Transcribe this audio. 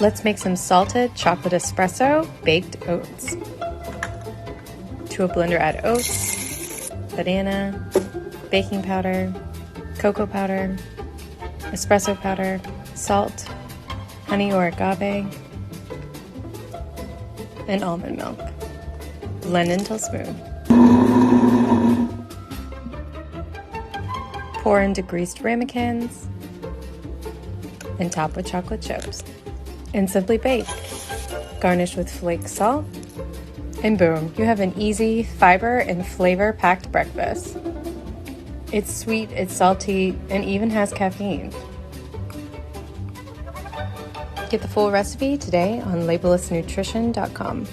Let's make some salted chocolate espresso baked oats. To a blender, add oats, banana, baking powder, cocoa powder, espresso powder, salt, honey or agave, and almond milk. Blend until smooth. Pour into greased ramekins and top with chocolate chips. And simply bake. Garnish with flake salt. And boom, you have an easy, fiber and flavor-packed breakfast. It's sweet, it's salty, and even has caffeine. Get the full recipe today on labellessnutrition.com.